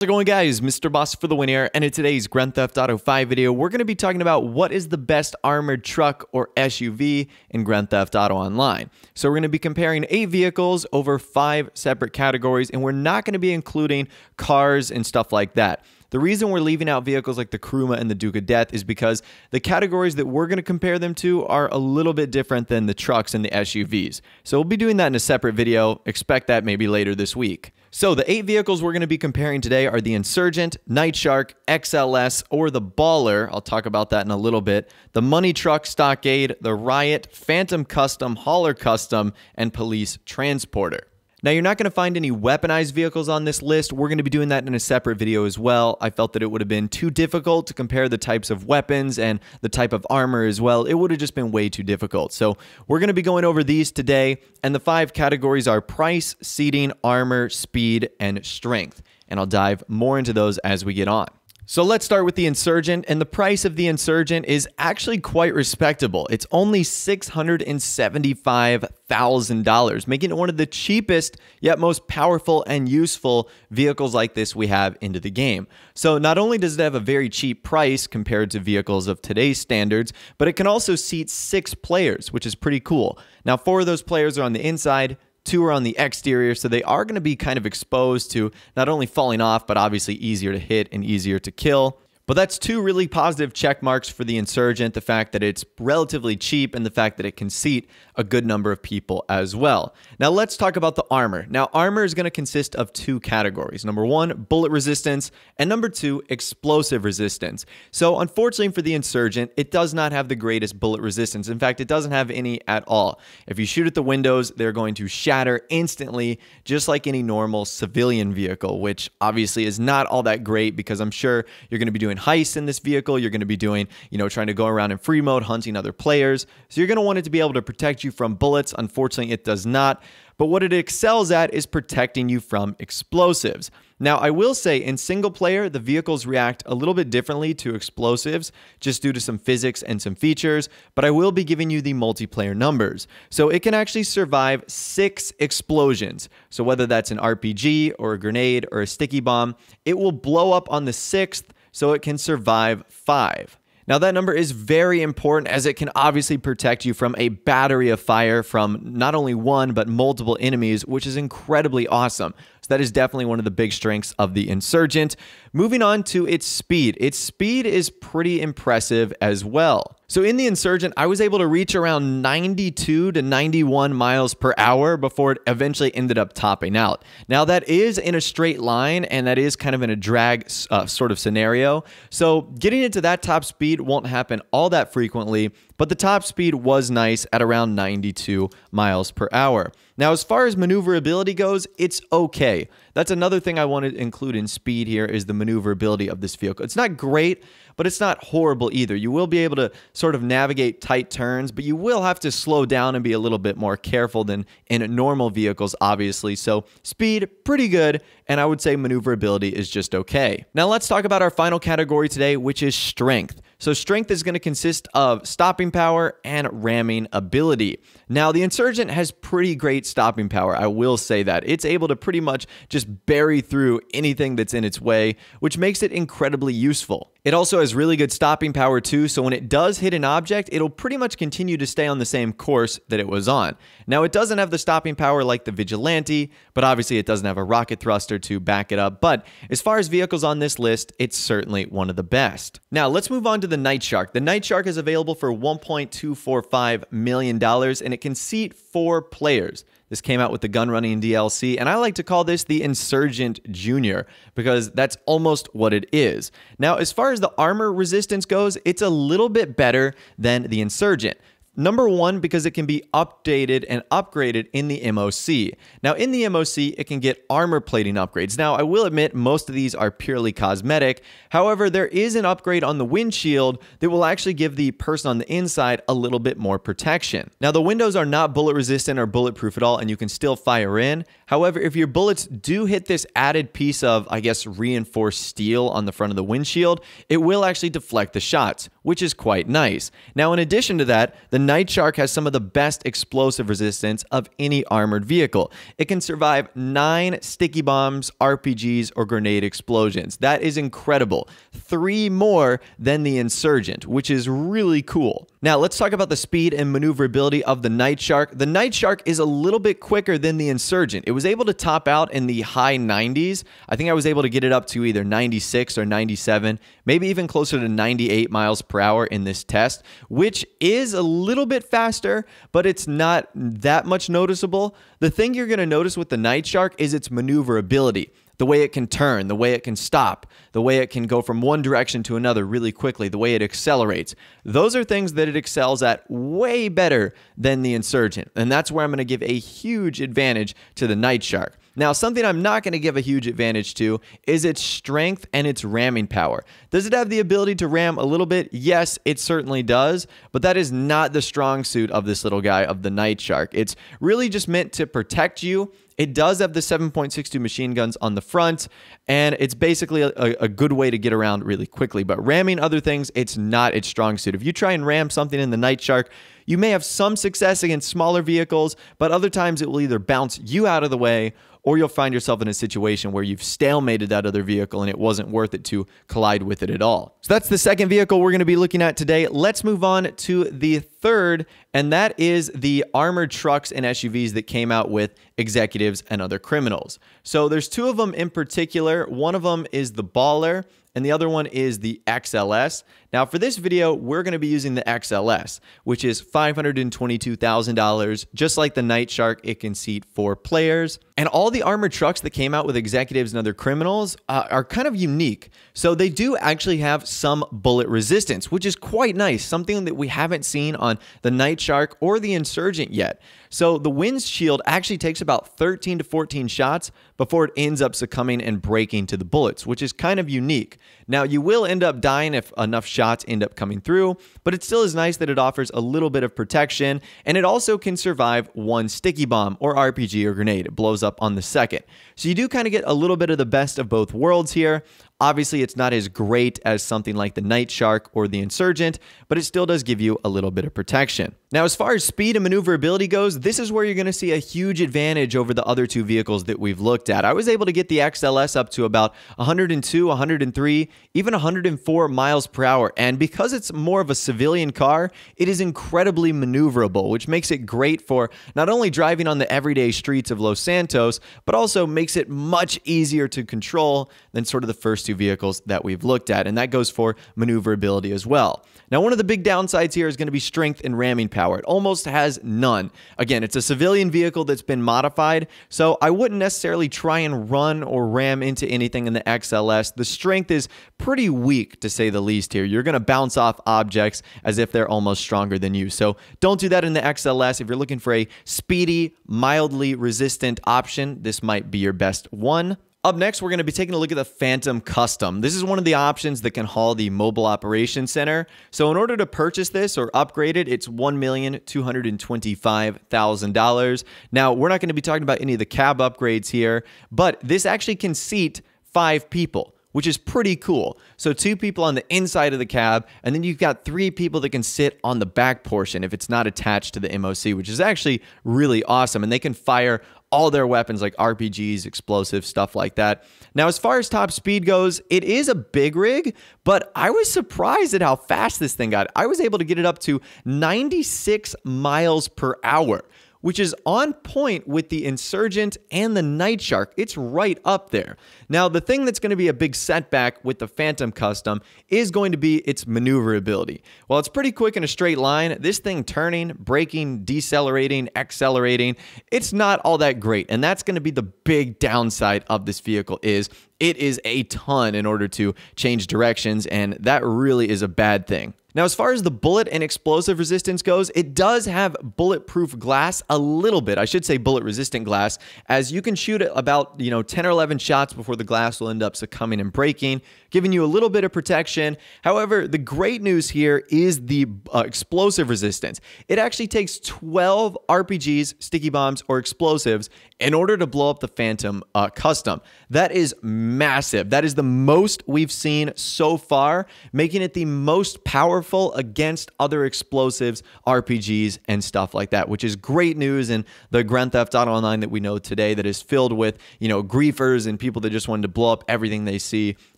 How's it going, guys? Mr. Boss for the win here, and in today's Grand Theft Auto 5 video, we're going to be talking about what is the best armored truck or SUV in Grand Theft Auto Online. So we're going to be comparing 8 vehicles over 5 separate categories, and we're not going to be including cars and stuff like that. The reason we're leaving out vehicles like the Kuruma and the Duke of Death is because the categories that we're going to compare them to are a little bit different than the trucks and the SUVs. So we'll be doing that in a separate video. Expect that maybe later this week. So the 8 vehicles we're going to be comparing today are the Insurgent, Nightshark, XLS, or the Baller. I'll talk about that in a little bit. The Money Truck, Stockade, the Riot, Phantom Custom, Hauler Custom, and Police Transporter. Now, you're not going to find any weaponized vehicles on this list. We're going to be doing that in a separate video as well. I felt that it would have been too difficult to compare the types of weapons and the type of armor as well. It would have just been way too difficult. So we're going to be going over these today, and the 5 categories are price, seating, armor, speed, and strength. And I'll dive more into those as we get on. So let's start with the Insurgent, and the price of the Insurgent is actually quite respectable. It's only $675,000, making it one of the cheapest yet most powerful and useful vehicles like this we have into the game. So not only does it have a very cheap price compared to vehicles of today's standards, but it can also seat 6 players, which is pretty cool. Now, 4 of those players are on the inside, 2 are on the exterior, so they are going to be kind of exposed to not only falling off, but obviously easier to hit and easier to kill. But that's 2 really positive check marks for the Insurgent, the fact that it's relatively cheap and the fact that it can seat a good number of people as well. Now let's talk about the armor. Now, armor is going to consist of 2 categories. Number 1, bullet resistance, and number 2, explosive resistance. So unfortunately for the Insurgent, it does not have the greatest bullet resistance. In fact, it doesn't have any at all. If you shoot at the windows, they're going to shatter instantly, just like any normal civilian vehicle, which obviously is not all that great because I'm sure you're going to be doing heists in this vehicle. You're going to be doing, trying to go around in free mode, hunting other players. So you're going to want it to be able to protect you from bullets. Unfortunately, it does not. But what it excels at is protecting you from explosives. Now, I will say in single player, the vehicles react a little bit differently to explosives just due to some physics and some features, but I will be giving you the multiplayer numbers. So it can actually survive 6 explosions. So whether that's an RPG or a grenade or a sticky bomb, it will blow up on the 6th, so it can survive 5. Now, that number is very important as it can obviously protect you from a battery of fire from not only one, but multiple enemies, which is incredibly awesome. So that is definitely one of the big strengths of the Insurgent. Moving on to its speed. Its speed is pretty impressive as well. So in the Insurgent, I was able to reach around 92 to 91 miles per hour before it eventually ended up topping out. Now, that is in a straight line, and that is kind of in a drag sort of scenario. So getting into that top speed won't happen all that frequently, but the top speed was nice at around 92 miles per hour. Now, as far as maneuverability goes, it's okay. That's another thing I want to include in speed here is the maneuverability of this vehicle. It's not great, but it's not horrible either. You will be able to sort of navigate tight turns, but you will have to slow down and be a little bit more careful than in normal vehicles, obviously. So speed, pretty good, and I would say maneuverability is just okay. Now let's talk about our final category today, which is strength. So strength is going to consist of stopping power and ramming ability. Now, the Insurgent has pretty great stopping power, I will say that. It's able to pretty much just bury through anything that's in its way, which makes it incredibly useful. It also has really good stopping power too, so when it does hit an object, it'll pretty much continue to stay on the same course that it was on. Now, it doesn't have the stopping power like the Vigilante, but obviously it doesn't have a rocket thruster to back it up. But as far as vehicles on this list, it's certainly one of the best. Now, let's move on to the Nightshark. The Nightshark is available for $1.245 million, and it can seat 4 players. This came out with the gun running DLC, and I like to call this the Insurgent Junior because that's almost what it is. Now, as far as the armor resistance goes, it's a little bit better than the Insurgent. Number 1, because it can be updated and upgraded in the MOC. Now, in the MOC, it can get armor plating upgrades. Now, I will admit most of these are purely cosmetic. However, there is an upgrade on the windshield that will actually give the person on the inside a little bit more protection. Now, the windows are not bullet resistant or bulletproof at all, and you can still fire in. However, if your bullets do hit this added piece of, I guess, reinforced steel on the front of the windshield, it will actually deflect the shots, which is quite nice. Now, in addition to that, the Nightshark has some of the best explosive resistance of any armored vehicle. It can survive 9 sticky bombs, RPGs, or grenade explosions. That is incredible. 3 more than the Insurgent, which is really cool. Now, let's talk about the speed and maneuverability of the Nightshark. The Nightshark is a little bit quicker than the Insurgent. It was able to top out in the high 90s. I think I was able to get it up to either 96 or 97, maybe even closer to 98 miles per hour in this test, which is a little bit faster, but it's not that much noticeable. The thing you're going to notice with the Nightshark is its maneuverability. The way it can turn, the way it can stop, the way it can go from one direction to another really quickly, the way it accelerates. Those are things that it excels at way better than the Insurgent. And that's where I'm going to give a huge advantage to the Nightshark. Now, something I'm not going to give a huge advantage to is its strength and its ramming power. Does it have the ability to ram a little bit? Yes, it certainly does, but that is not the strong suit of this little guy, of the Nightshark. It's really just meant to protect you. It does have the 7.62 machine guns on the front, and it's basically a good way to get around really quickly. But ramming other things, it's not its strong suit. If you try and ram something in the Nightshark, you may have some success against smaller vehicles, but other times it will either bounce you out of the way, or you'll find yourself in a situation where you've stalemated that other vehicle and it wasn't worth it to collide with it at all. So that's the second vehicle we're going to be looking at today. Let's move on to the third, and that is the armored trucks and SUVs that came out with executives and other criminals. So there's 2 of them in particular. One of them is the Baller, and the other one is the XLS. Now, for this video, we're going to be using the XLS, which is $522,000. Just like the Nightshark, it can seat 4 players. And all the armored trucks that came out with executives and other criminals are kind of unique. So they do actually have some bullet resistance, which is quite nice, something that we haven't seen on the Nightshark or the Insurgent yet. So the windshield actually takes about 13 to 14 shots before it ends up succumbing and breaking to the bullets, which is kind of unique. Now, you will end up dying if enough shots end up coming through, but it still is nice that it offers a little bit of protection, and it also can survive 1 sticky bomb or RPG or grenade. It blows up on the second. So you do kind of get a little bit of the best of both worlds here. Obviously, it's not as great as something like the Nightshark or the Insurgent, but it still does give you a little bit of protection. Now, as far as speed and maneuverability goes, this is where you're going to see a huge advantage over the other 2 vehicles that we've looked at. I was able to get the XLS up to about 102, 103, even 104 miles per hour. And because it's more of a civilian car, it is incredibly maneuverable, which makes it great for not only driving on the everyday streets of Los Santos, but also makes it much easier to control than sort of the first 2 vehicles that we've looked at. And that goes for maneuverability as well. Now, one of the big downsides here is going to be strength and ramming power. It almost has none. Again, it's a civilian vehicle that's been modified, so I wouldn't necessarily try and run or ram into anything in the XLS. The strength is pretty weak, to say the least here. You're going to bounce off objects as if they're almost stronger than you. So don't do that in the XLS. If you're looking for a speedy, mildly resistant option, this might be your best one. Up next, we're going to be taking a look at the Phantom Custom. This is one of the options that can haul the Mobile Operations Center. So in order to purchase this or upgrade it, it's $1,225,000. Now, we're not going to be talking about any of the cab upgrades here, but this actually can seat 5 people, which is pretty cool. So 2 people on the inside of the cab, and then you've got 3 people that can sit on the back portion if it's not attached to the MOC, which is actually really awesome. And they can fire all their weapons like RPGs, explosives, stuff like that. Now, as far as top speed goes, it is a big rig, but I was surprised at how fast this thing got. I was able to get it up to 96 miles per hour, which is on point with the Insurgent and the Nightshark. It's right up there. Now, the thing that's going to be a big setback with the Phantom Custom is going to be its maneuverability. While it's pretty quick in a straight line, this thing turning, braking, decelerating, accelerating, it's not all that great. And that's going to be the big downside of this vehicle is it is a ton in order to change directions, and that really is a bad thing. Now, as far as the bullet and explosive resistance goes, it does have bulletproof glass a little bit. I should say bullet resistant glass, as you can shoot about 10 or 11 shots before the glass will end up succumbing and breaking, giving you a little bit of protection. However, the great news here is the explosive resistance. It actually takes 12 RPGs, sticky bombs, or explosives in order to blow up the Phantom Custom. That is massive. That is the most we've seen so far, making it the most powerful against other explosives, RPGs, and stuff like that, which is great news in the Grand Theft Auto Online that we know today, that is filled with, griefers and people that just wanted to blow up everything they see.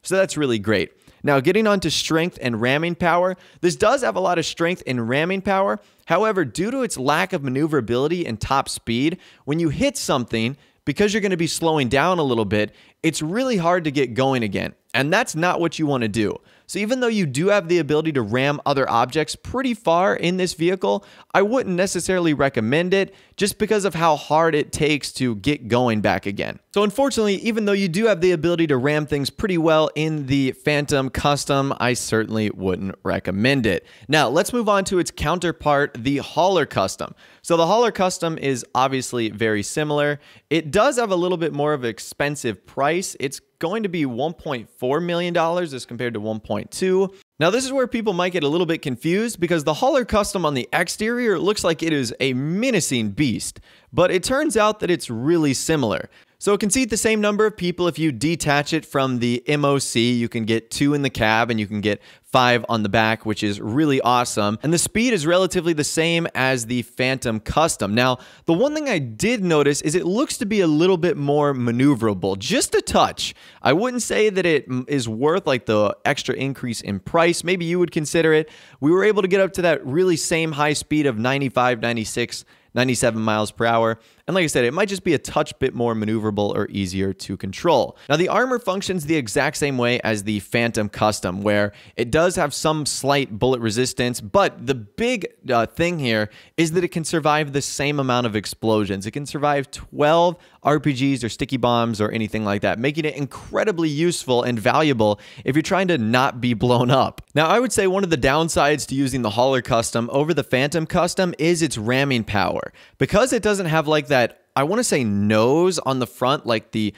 So that's really great. Now, getting on to strength and ramming power, this does have a lot of strength and ramming power. However, due to its lack of maneuverability and top speed, when you hit something, because you're going to be slowing down a little bit, it's really hard to get going again. And that's not what you want to do. So even though you do have the ability to ram other objects pretty far in this vehicle, I wouldn't necessarily recommend it just because of how hard it takes to get going back again. So unfortunately, even though you do have the ability to ram things pretty well in the Phantom Custom, I certainly wouldn't recommend it. Now, let's move on to its counterpart, the Hauler Custom. So the Hauler Custom is obviously very similar. It does have a little bit more of an expensive price. It's going to be $1.4 million as compared to 1.2. Now, this is where people might get a little bit confused because the Hauler Custom on the exterior looks like it is a menacing beast, but it turns out that it's really similar. So it can seat the same number of people. If you detach it from the MOC, you can get 2 in the cab and you can get 5 on the back, which is really awesome. And the speed is relatively the same as the Phantom Custom. Now, the one thing I did notice is it looks to be a little bit more maneuverable, just a touch. I wouldn't say that it is worth like the extra increase in price. Maybe you would consider it. We were able to get up to that really same high speed of 95, 96, 97 miles per hour. And like I said, it might just be a touch bit more maneuverable or easier to control. Now, the armor functions the exact same way as the Phantom Custom, where it does have some slight bullet resistance, but the big thing here is that it can survive the same amount of explosions. It can survive 12 RPGs or sticky bombs or anything like that, making it incredibly useful and valuable if you're trying to not be blown up. Now, I would say one of the downsides to using the Hauler Custom over the Phantom Custom is its ramming power. Because it doesn't have like that, I want to say, nose on the front like the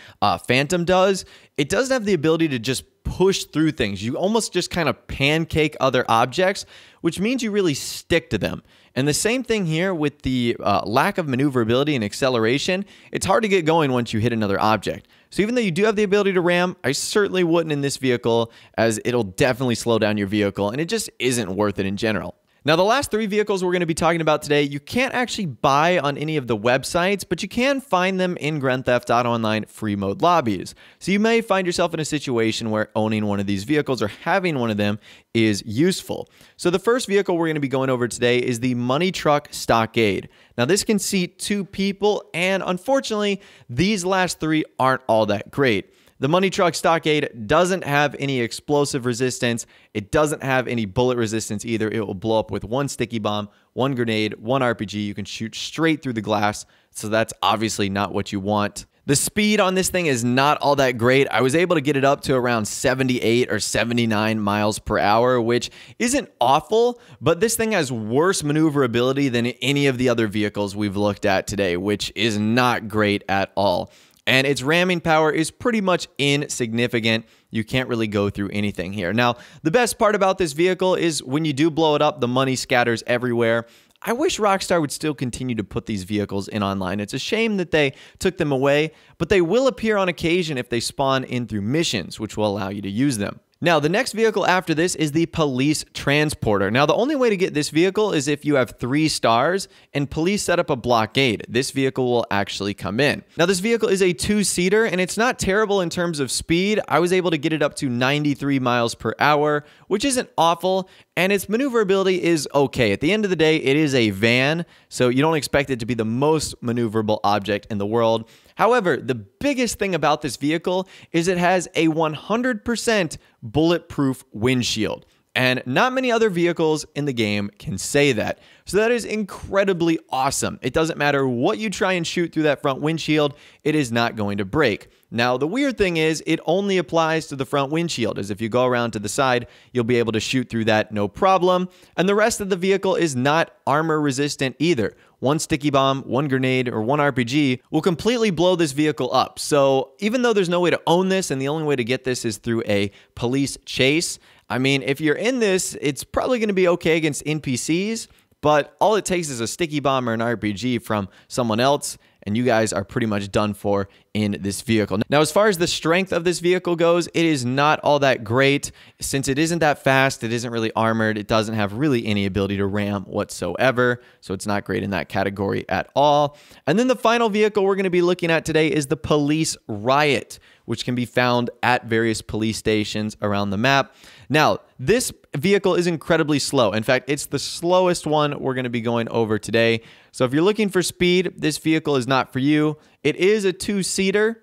Phantom does, it doesn't have the ability to just push through things. You almost just kind of pancake other objects, which means you really stick to them. And the same thing here with the lack of maneuverability and acceleration. It's hard to get going once you hit another object. So even though you do have the ability to ram, I certainly wouldn't in this vehicle, as it'll definitely slow down your vehicle, and it just isn't worth it in general. Now, the last 3 vehicles we're going to be talking about today, you can't actually buy on any of the websites, but you can find them in Grand Theft Auto Online free mode lobbies. So you may find yourself in a situation where owning one of these vehicles or having one of them is useful. So the first vehicle we're going to be going over today is the Money Truck Stockade. Now, this can seat 2 people, and unfortunately, these last 3 aren't all that great. The Money Truck Stockade doesn't have any explosive resistance. It doesn't have any bullet resistance either. It will blow up with 1 sticky bomb, 1 grenade, 1 RPG. You can shoot straight through the glass, so that's obviously not what you want. The speed on this thing is not all that great. I was able to get it up to around 78 or 79 miles per hour, which isn't awful, but this thing has worse maneuverability than any of the other vehicles we've looked at today, which is not great at all. And its ramming power is pretty much insignificant. You can't really go through anything here. Now, the best part about this vehicle is when you do blow it up, the money scatters everywhere. I wish Rockstar would still continue to put these vehicles in online. It's a shame that they took them away, but they will appear on occasion if they spawn in through missions, which will allow you to use them. Now, the next vehicle after this is the Police Transporter. Now, the only way to get this vehicle is if you have 3 stars and police set up a blockade. This vehicle will actually come in. Now, this vehicle is a 2-seater, and it's not terrible in terms of speed. I was able to get it up to 93 miles per hour, which isn't awful, and its maneuverability is okay. At the end of the day, it is a van, so you don't expect it to be the most maneuverable object in the world. However, the biggest thing about this vehicle is it has a 100% bulletproof windshield. And not many other vehicles in the game can say that. So that is incredibly awesome. It doesn't matter what you try and shoot through that front windshield, it is not going to break. Now, the weird thing is it only applies to the front windshield, as if you go around to the side, you'll be able to shoot through that no problem. And the rest of the vehicle is not armor resistant either. One sticky bomb, one grenade, or one RPG will completely blow this vehicle up. So even though there's no way to own this and the only way to get this is through a police chase, I mean, if you're in this, it's probably going to be okay against NPCs, but all it takes is a sticky bomb or an RPG from someone else, and you guys are pretty much done for in this vehicle. Now, as far as the strength of this vehicle goes, it is not all that great. Since it isn't that fast, it isn't really armored, it doesn't have really any ability to ram whatsoever, so it's not great in that category at all. And then the final vehicle we're going to be looking at today is the Police Riot, which can be found at various police stations around the map. Now, this vehicle is incredibly slow. In fact, it's the slowest one we're going to be going over today. So if you're looking for speed, this vehicle is not for you. It is a two-seater.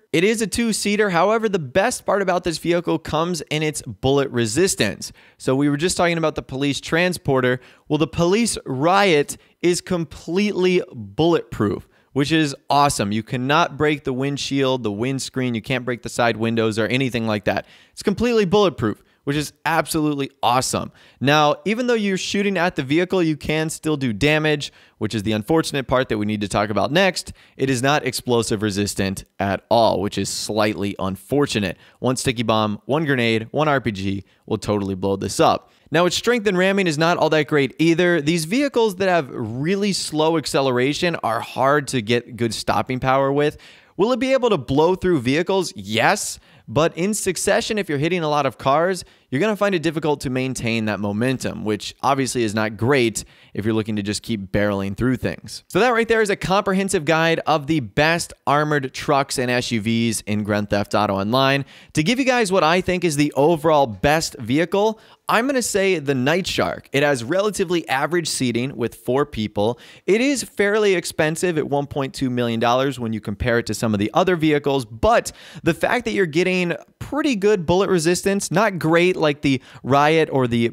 However, the best part about this vehicle comes in its bullet resistance. So we were just talking about the police transporter. Well, the Police Riot is completely bulletproof, which is awesome. You cannot break the windshield, the windscreen. You can't break the side windows or anything like that. It's completely bulletproof, which is absolutely awesome. Now, even though you're shooting at the vehicle, you can still do damage, which is the unfortunate part that we need to talk about next. It is not explosive resistant at all, which is slightly unfortunate. One sticky bomb, one grenade, one RPG will totally blow this up. Now, its strength and ramming is not all that great either. These vehicles that have really slow acceleration are hard to get good stopping power with. Will it be able to blow through vehicles? Yes. But in succession, if you're hitting a lot of cars, you're going to find it difficult to maintain that momentum, which obviously is not great if you're looking to just keep barreling through things. So that right there is a comprehensive guide of the best armored trucks and SUVs in Grand Theft Auto Online. To give you guys what I think is the overall best vehicle, I'm going to say the Nightshark. It has relatively average seating with 4 people. It is fairly expensive at $1.2 million when you compare it to some of the other vehicles, but the fact that you're getting pretty good bullet resistance, not great like the Riot or the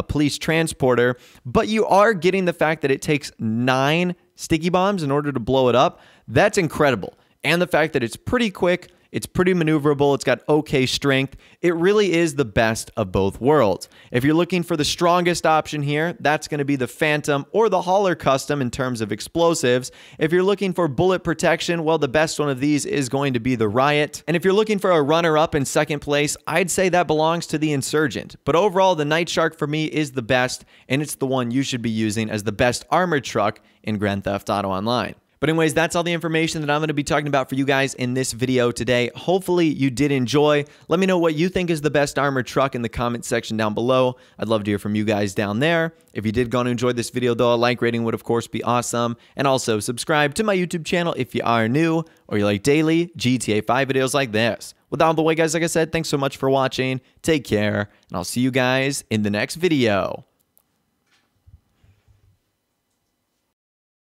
police transporter, but you are getting the fact that it takes 9 sticky bombs in order to blow it up. That's incredible. And the fact that it's pretty quick, it's pretty maneuverable, it's got okay strength. It really is the best of both worlds. If you're looking for the strongest option here, that's going to be the Phantom or the Hauler Custom in terms of explosives. If you're looking for bullet protection, well, the best one of these is going to be the Riot. And if you're looking for a runner-up in second place, I'd say that belongs to the Insurgent. But overall, the Nightshark for me is the best, and it's the one you should be using as the best armored truck in Grand Theft Auto Online. But anyways, that's all the information that I'm going to be talking about for you guys in this video today. Hopefully you did enjoy. Let me know what you think is the best armored truck in the comment section down below. I'd love to hear from you guys down there. If you did go and enjoy this video though, a like rating would of course be awesome. And also subscribe to my YouTube channel if you are new or you like daily GTA 5 videos like this. With that out of the way guys, like I said, thanks so much for watching. Take care, and I'll see you guys in the next video.